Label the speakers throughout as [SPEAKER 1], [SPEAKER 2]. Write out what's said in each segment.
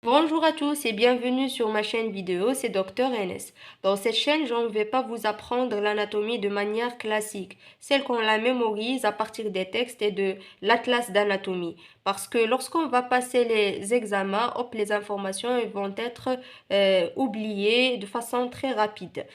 [SPEAKER 1] Bonjour à tous et bienvenue sur ma chaîne vidéo, c'est Dr NS. Dans cette chaîne, je ne vais pas vous apprendre l'anatomie de manière classique, celle qu'on la mémorise à partir des textes et de l'atlas d'anatomie. Parce que lorsqu'on va passer les examens, hop, les informations vont être oubliées de façon très rapide.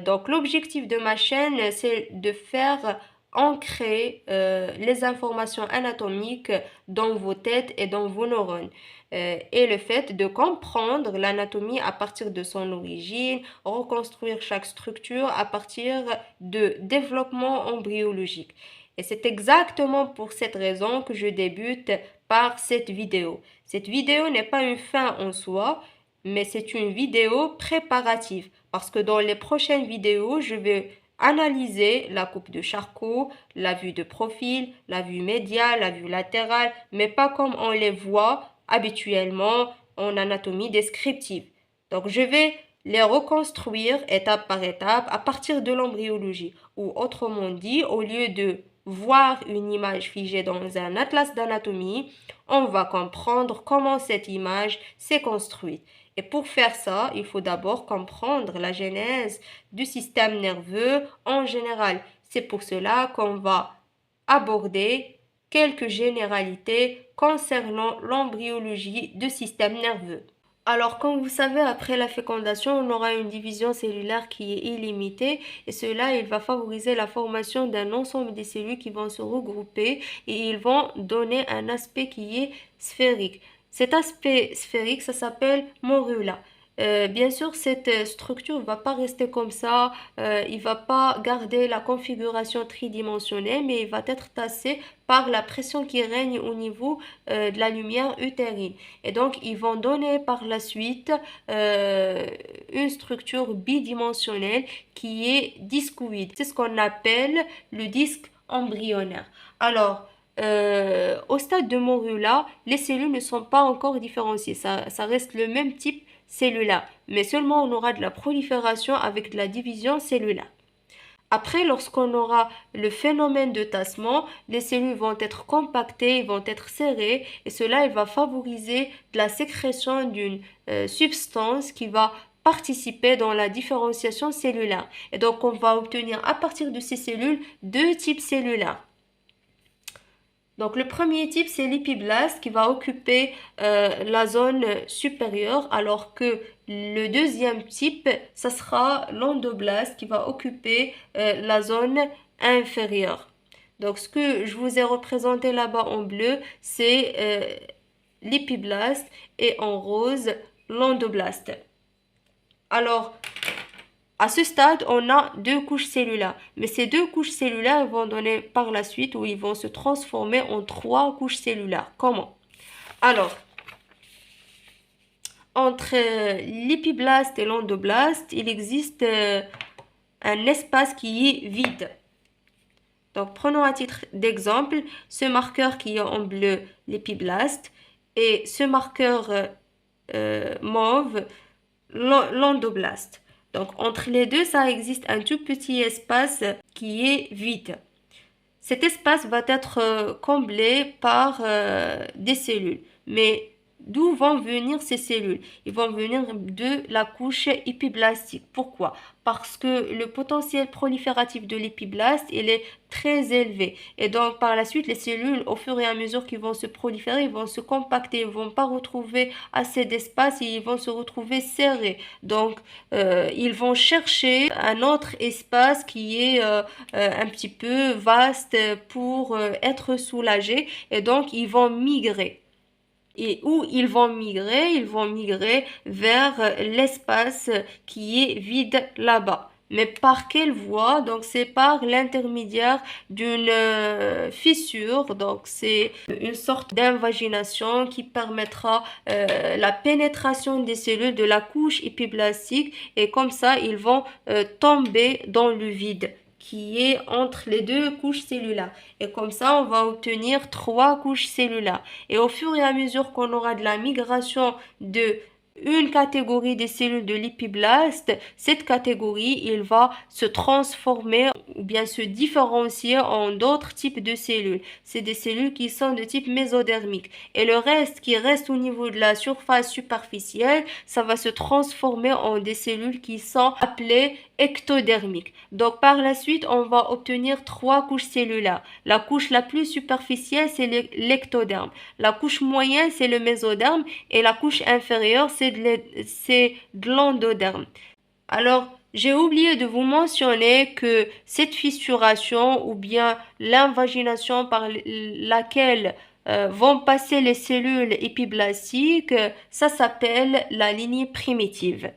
[SPEAKER 1] Donc l'objectif de ma chaîne, c'est de faire ancrer les informations anatomiques dans vos têtes et dans vos neurones et le fait de comprendre l'anatomie à partir de son origine, reconstruire chaque structure à partir de développement embryologique. Et c'est exactement pour cette raison que je débute par cette vidéo. Cette vidéo n'est pas une fin en soi, mais c'est une vidéo préparative parce que dans les prochaines vidéos, je vais analyser la coupe de Charcot, la vue de profil, la vue médiale, la vue latérale, mais pas comme on les voit habituellement en anatomie descriptive. Donc, je vais les reconstruire étape par étape à partir de l'embryologie. Ou autrement dit, au lieu de voir une image figée dans un atlas d'anatomie, on va comprendre comment cette image s'est construite. Et pour faire ça, il faut d'abord comprendre la genèse du système nerveux en général. C'est pour cela qu'on va aborder quelques généralités concernant l'embryologie du système nerveux. Alors, comme vous savez, après la fécondation, on aura une division cellulaire qui est illimitée et cela, il va favoriser la formation d'un ensemble de cellules qui vont se regrouper et ils vont donner un aspect qui est sphérique. Cet aspect sphérique, ça s'appelle morula. Bien sûr, cette structure ne va pas rester comme ça, il ne va pas garder la configuration tridimensionnelle, mais il va être tassé par la pression qui règne au niveau de la lumière utérine. Et donc, ils vont donner par la suite une structure bidimensionnelle qui est discoïde. C'est ce qu'on appelle le disque embryonnaire. Alors, au stade de morula, les cellules ne sont pas encore différenciées. Ça reste le même type cellulaire, mais seulement on aura de la prolifération avec de la division cellulaire. Après, lorsqu'on aura le phénomène de tassement, les cellules vont être compactées, vont être serrées, et cela il va favoriser de la sécrétion d'une substance qui va participer dans la différenciation cellulaire. Et donc, on va obtenir à partir de ces cellules deux types cellulaires. Donc le premier type, c'est l'épiblaste qui va occuper la zone supérieure, alors que le deuxième type, ça sera l'endoblaste qui va occuper la zone inférieure. Donc ce que je vous ai représenté là-bas en bleu, c'est l'épiblaste et en rose, l'endoblaste. Alors, à ce stade, on a deux couches cellulaires. Mais ces deux couches cellulaires vont donner par la suite où ils vont se transformer en trois couches cellulaires. Comment? Alors, entre l'épiblaste et l'endoblaste, il existe un espace qui est vide. Donc, prenons à titre d'exemple ce marqueur qui est en bleu, l'épiblaste, et ce marqueur mauve, l'endoblaste. Donc, entre les deux, ça existe un tout petit espace qui est vide. Cet espace va être comblé par des cellules. Mais d'où vont venir ces cellules? Ils vont venir de la couche épiblastique. Pourquoi? Parce que le potentiel prolifératif de l'épiblaste, il est très élevé. Et donc, par la suite, les cellules, au fur et à mesure qu'ils vont se proliférer, ils vont se compacter, ils ne vont pas retrouver assez d'espace et ils vont se retrouver serrés. Donc, ils vont chercher un autre espace qui est un petit peu vaste pour être soulagés. Et donc, ils vont migrer. Et où ils vont migrer? Ils vont migrer vers l'espace qui est vide là-bas. Mais par quelle voie? Donc c'est par l'intermédiaire d'une fissure. Donc c'est une sorte d'invagination qui permettra la pénétration des cellules de la couche épiblastique et comme ça ils vont tomber dans le vide qui est entre les deux couches cellulaires. Et comme ça, on va obtenir trois couches cellulaires. Et au fur et à mesure qu'on aura de la migration de une catégorie des cellules de l'épiblaste, cette catégorie, il va se transformer ou bien se différencier en d'autres types de cellules. C'est des cellules qui sont de type mésodermique. Et le reste qui reste au niveau de la surface superficielle, ça va se transformer en des cellules qui sont appelées ectodermiques. Donc par la suite, on va obtenir trois couches cellulaires. La couche la plus superficielle, c'est l'ectoderme. La couche moyenne, c'est le mésoderme. Et la couche inférieure, c'est de l'endoderme. Alors, j'ai oublié de vous mentionner que cette fissuration ou bien l'invagination par laquelle vont passer les cellules épiblastiques, ça s'appelle la lignée primitive.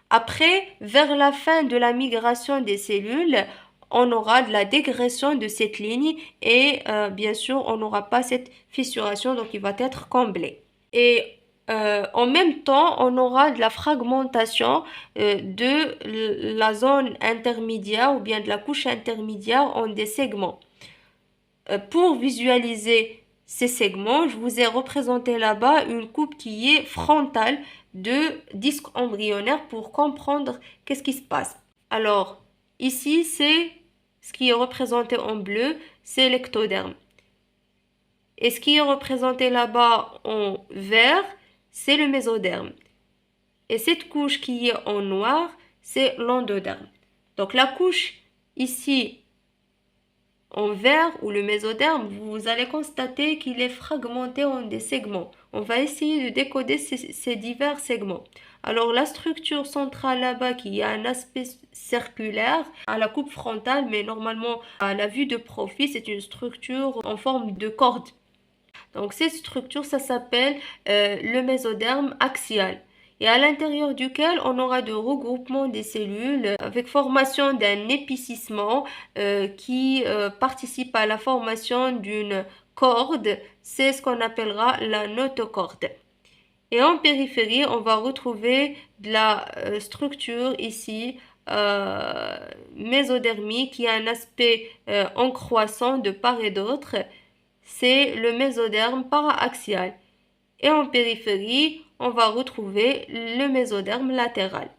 [SPEAKER 1] Après, vers la fin de la migration des cellules, on aura de la dégression de cette ligne et bien sûr, on n'aura pas cette fissuration, donc il va être comblé. Et en même temps, on aura de la fragmentation de la zone intermédiaire ou bien de la couche intermédiaire en des segments. Pour visualiser ces segments, je vous ai représenté là-bas une coupe qui est frontale de disque embryonnaire pour comprendre qu'est-ce qui se passe. Alors, ici, c'est ce qui est représenté en bleu, c'est l'ectoderme. Et ce qui est représenté là-bas en vert, c'est le mésoderme. Et cette couche qui est en noir, c'est l'endoderme. Donc la couche ici en vert ou le mésoderme, vous allez constater qu'il est fragmenté en des segments. On va essayer de décoder ces divers segments. Alors la structure centrale là-bas qui a un aspect circulaire à la coupe frontale, mais normalement à la vue de profil, c'est une structure en forme de corde. Donc cette structure, ça s'appelle le mésoderme axial. Et à l'intérieur duquel on aura de regroupement des cellules avec formation d'un épicissement qui participe à la formation d'une corde. C'est ce qu'on appellera la notocorde. Et en périphérie, on va retrouver de la structure ici mésodermique qui a un aspect en croissant de part et d'autre. C'est le mésoderme paraaxial. Et en périphérie, on va retrouver le mésoderme latéral.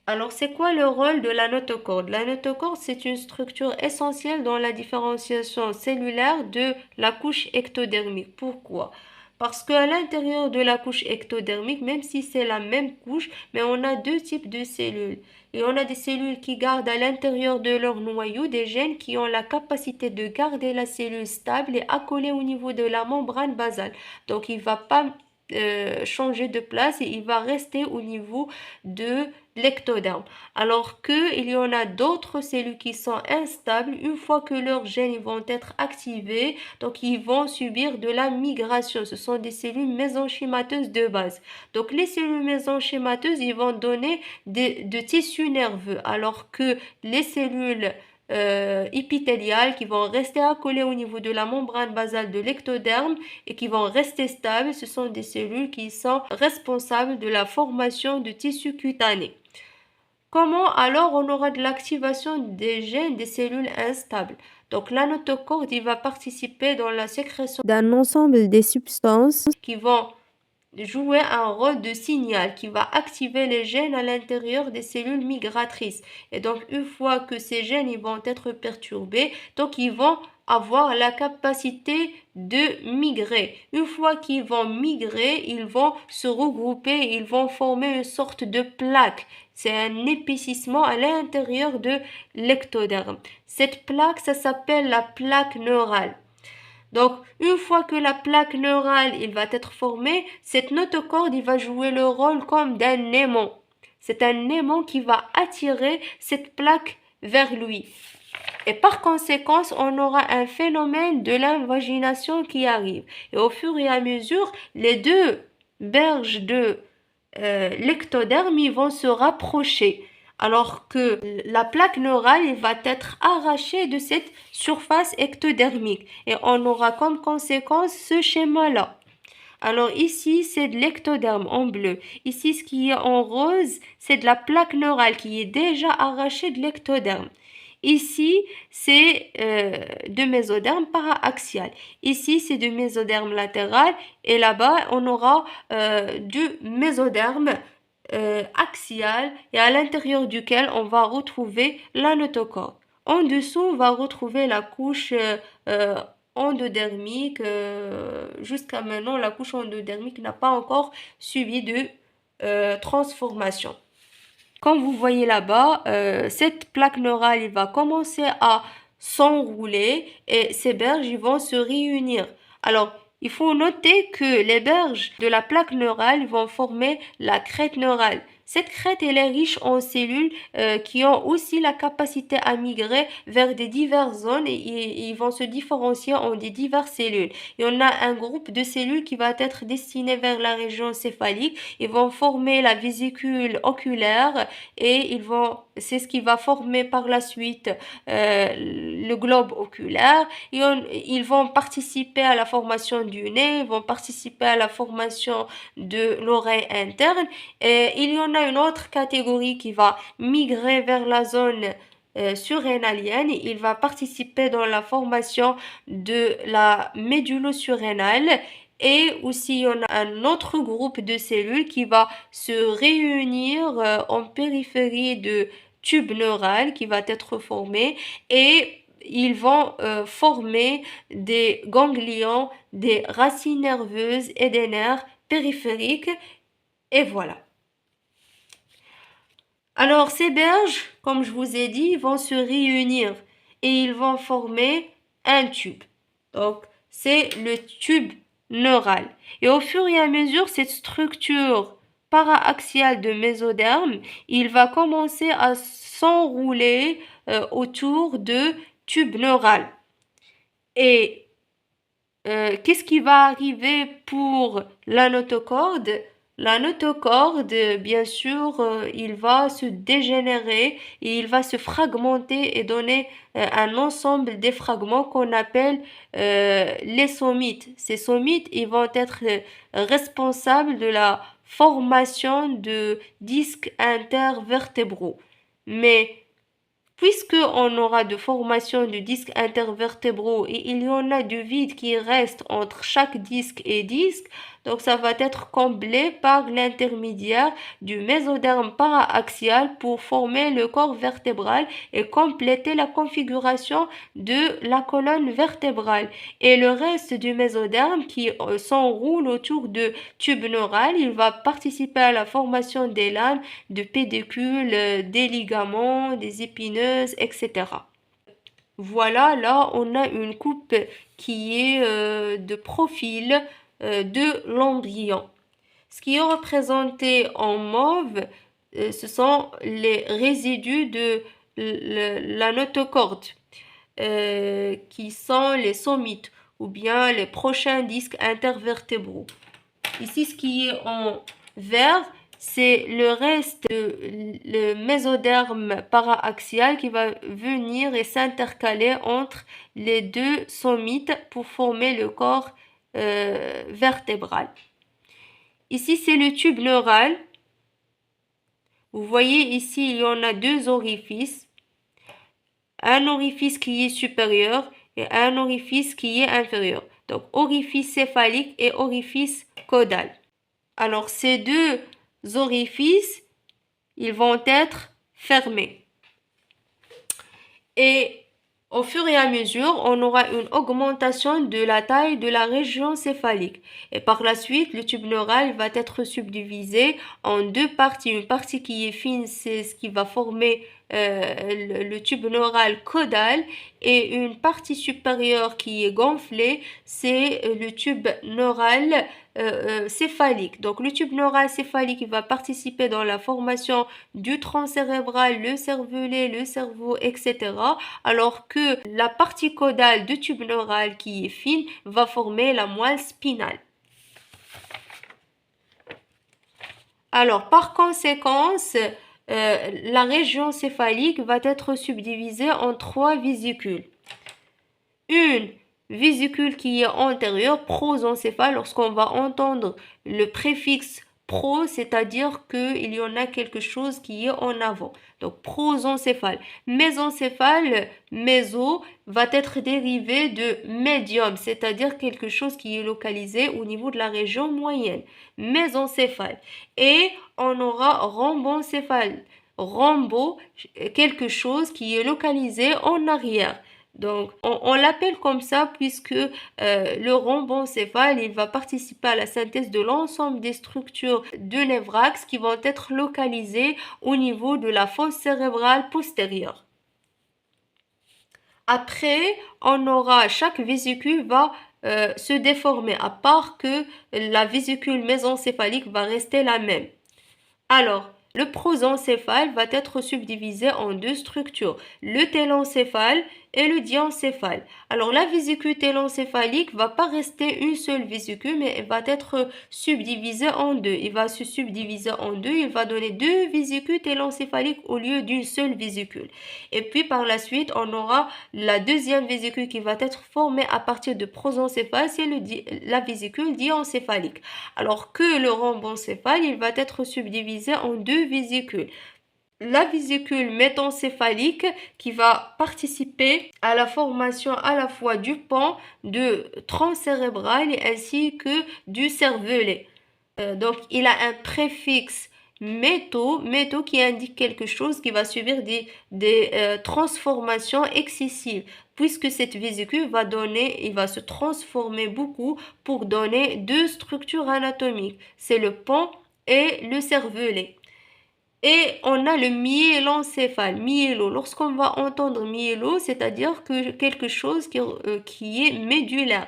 [SPEAKER 1] Alors, c'est quoi le rôle de la notocorde? La notocorde, c'est une structure essentielle dans la différenciation cellulaire de la couche ectodermique. Pourquoi? Parce qu'à l'intérieur de la couche ectodermique, même si c'est la même couche, mais on a deux types de cellules. Et on a des cellules qui gardent à l'intérieur de leur noyau des gènes qui ont la capacité de garder la cellule stable et accolée au niveau de la membrane basale. Donc, il ne va pas changer de place et il va rester au niveau de l'ectoderme. Alors qu'il y en a d'autres cellules qui sont instables, une fois que leurs gènes vont être activés, donc ils vont subir de la migration. Ce sont des cellules mésenchymateuses de base. Donc les cellules mésenchymateuses, ils vont donner de tissus nerveux, alors que les cellules épithéliales qui vont rester accolées au niveau de la membrane basale de l'ectoderme et qui vont rester stables, ce sont des cellules qui sont responsables de la formation de tissus cutanés. Comment alors on aura de l'activation des gènes des cellules instables? Donc la notocorde, il va participer dans la sécrétion d'un ensemble des substances qui vont jouer un rôle de signal qui va activer les gènes à l'intérieur des cellules migratrices. Et donc, une fois que ces gènes ils vont être perturbés, donc ils vont avoir la capacité de migrer. Une fois qu'ils vont migrer, ils vont se regrouper, ils vont former une sorte de plaque. C'est un épaississement à l'intérieur de l'ectoderme. Cette plaque, ça s'appelle la plaque neurale. Donc, une fois que la plaque neurale il va être formée, cette notocorde il va jouer le rôle comme d'un aimant. C'est un aimant qui va attirer cette plaque vers lui. Et par conséquent, on aura un phénomène de l'invagination qui arrive. Et au fur et à mesure, les deux berges de l'ectoderme ils vont se rapprocher. Alors que la plaque neurale va être arrachée de cette surface ectodermique. Et on aura comme conséquence ce schéma-là. Alors ici, c'est de l'ectoderme en bleu. Ici, ce qui est en rose, c'est de la plaque neurale qui est déjà arrachée de l'ectoderme. Ici, c'est de mésoderme paraaxial. Ici, c'est de mésoderme latéral. Et là-bas, on aura du mésoderme axial et à l'intérieur duquel on va retrouver la notochorde. En dessous, on va retrouver la couche euh, endodermique. Jusqu'à maintenant, la couche endodermique n'a pas encore subi de transformation. Comme vous voyez là-bas, cette plaque neurale il va commencer à s'enrouler et ces berges ils vont se réunir. Alors, il faut noter que les berges de la plaque neurale vont former la crête neurale. Cette crête elle est riche en cellules qui ont aussi la capacité à migrer vers des diverses zones et ils vont se différencier en des diverses cellules. Et on a un groupe de cellules qui va être destiné vers la région céphalique. Ils vont former la vésicule oculaire et c'est ce qui va former par la suite le globe oculaire. Ils vont participer à la formation du nez, ils vont participer à la formation de l'oreille interne. Et il y en a une autre catégorie qui va migrer vers la zone surrénalienne. Il va participer dans la formation de la médullo-surrénale. Et aussi, il y en a un autre groupe de cellules qui va se réunir en périphérie de tube neural qui va être formé et ils vont former des ganglions, des racines nerveuses et des nerfs périphériques. Et voilà. Alors, ces berges, comme je vous ai dit, vont se réunir et ils vont former un tube. Donc, c'est le tube neural. Et au fur et à mesure, cette structure paraaxiale de mésoderme, il va commencer à s'enrouler autour de tube neural. Et qu'est-ce qui va arriver pour la notochorde? La notochorde, bien sûr, il va se dégénérer et il va se fragmenter et donner un ensemble des fragments qu'on appelle les somites. Ces somites, ils vont être responsables de la formation de disques intervertébraux. Mais puisque on aura de formation de disques intervertébraux et il y en a du vide qui reste entre chaque disque et disque, donc ça va être comblé par l'intermédiaire du mésoderme paraaxial pour former le corps vertébral et compléter la configuration de la colonne vertébrale. Et le reste du mésoderme qui s'enroule autour de tube neural, il va participer à la formation des lames, de pédicules, des ligaments, des épineuses, etc. Voilà, là on a une coupe qui est de profil de l'embryon. Ce qui est représenté en mauve, ce sont les résidus de la notochorde, qui sont les somites ou bien les prochains disques intervertébraux. Ici, ce qui est en vert, c'est le reste le mésoderme paraaxial qui va venir et s'intercaler entre les deux somites pour former le corps vertébral. Ici, c'est le tube neural. Vous voyez ici, il y en a deux orifices. Un orifice qui est supérieur et un orifice qui est inférieur. Donc, orifice céphalique et orifice caudal. Alors, ces deux orifices, ils vont être fermés. Et au fur et à mesure, on aura une augmentation de la taille de la région céphalique. Et par la suite, le tube neural va être subdivisé en deux parties. Une partie qui est fine, c'est ce qui va former le tube neural caudal et une partie supérieure qui est gonflée, c'est le tube neural céphalique. Donc le tube neural céphalique il va participer dans la formation du tronc cérébral, le cervelet, le cerveau, etc. Alors que la partie caudale du tube neural qui est fine va former la moelle spinale. Alors par conséquent, la région céphalique va être subdivisée en trois vésicules. Une vésicule qui est antérieure, prosencéphale, lorsqu'on va entendre le préfixe pro, c'est-à-dire qu'il y en a quelque chose qui est en avant. Donc prosencéphale. Mésencéphale, méso, va être dérivé de médium, c'est-à-dire quelque chose qui est localisé au niveau de la région moyenne. Mésencéphale. Et on aura rhomboncéphale. Rhombo, quelque chose qui est localisé en arrière. Donc, on l'appelle comme ça puisque le rhomboencéphale, il va participer à la synthèse de l'ensemble des structures de névrax qui vont être localisées au niveau de la fosse cérébrale postérieure. Après, on aura, chaque vésicule va se déformer, à part que la vésicule mésencéphalique va rester la même. Alors, le prosencéphale va être subdivisé en deux structures, le télencéphale et le diencéphale. Alors, la vésicule télencéphalique va pas rester une seule vésicule, mais elle va être subdivisée en deux. Il va se subdiviser en deux, il va donner deux vésicules télencéphaliques au lieu d'une seule vésicule. Et puis, par la suite, on aura la deuxième vésicule qui va être formée à partir de prosencéphale, c'est la vésicule diencéphalique. Alors que le rhomboencéphale, il va être subdivisé en deux vésicules. La vésicule métencéphalique qui va participer à la formation à la fois du pont de tronc cérébral ainsi que du cervelet. Donc, il a un préfixe métaux qui indique quelque chose qui va subir des transformations excessives, puisque cette vésicule il va se transformer beaucoup pour donner deux structures anatomiques. C'est le pont et le cervelet. Et on a le myélencéphale, myélo. Lorsqu'on va entendre myélo, c'est-à-dire que quelque chose qui est médulaire.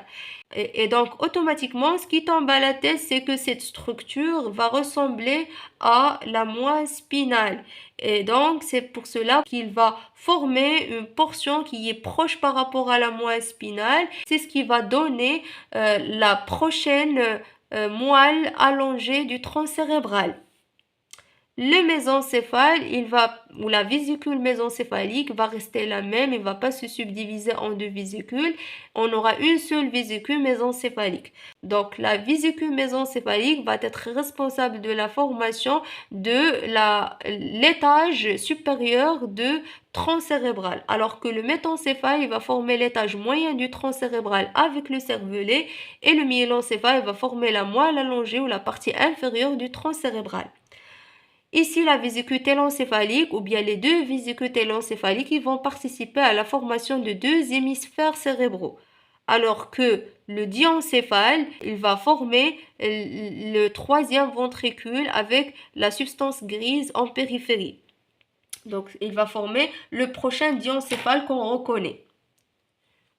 [SPEAKER 1] Et donc, automatiquement, ce qui tombe à la tête, c'est que cette structure va ressembler à la moelle spinale. Et donc, c'est pour cela qu'il va former une portion qui est proche par rapport à la moelle spinale. C'est ce qui va donner la prochaine moelle allongée du tronc cérébral. Le mésencéphale, ou la vésicule mésencéphalique va rester la même, il ne va pas se subdiviser en deux vésicules. On aura une seule vésicule mésencéphalique. Donc, la vésicule mésencéphalique va être responsable de la formation de l'étage supérieur de tronc cérébral, alors que le métencéphale, il va former l'étage moyen du tronc cérébral avec le cervelet, et le myélencéphale va former la moelle allongée ou la partie inférieure du tronc cérébral. Ici, la vésicule télencéphalique ou bien les deux vésicules télencéphaliques ils vont participer à la formation de deux hémisphères cérébraux. Alors que le diencéphale, il va former le troisième ventricule avec la substance grise en périphérie. Donc, il va former le prochain diencéphale qu'on reconnaît.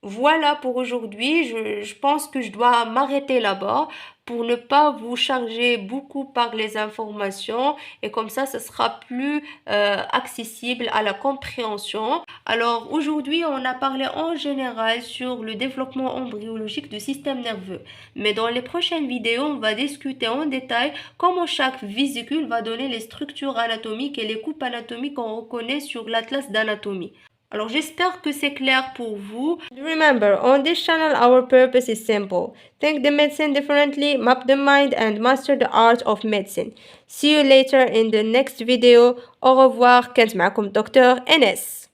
[SPEAKER 1] Voilà pour aujourd'hui, je pense que je dois m'arrêter là-bas pour ne pas vous charger beaucoup par les informations et comme ça sera plus accessible à la compréhension. Alors aujourd'hui, on a parlé en général sur le développement embryologique du système nerveux. Mais dans les prochaines vidéos, on va discuter en détail comment chaque vésicule va donner les structures anatomiques et les coupes anatomiques qu'on reconnaît sur l'atlas d'anatomie. Alors j'espère que c'est clair pour vous. Remember, on this channel our purpose is simple. Think the medicine differently, map the mind and master the art of medicine. See you later in the next video. Au revoir, كانت معكم دكتور إنس.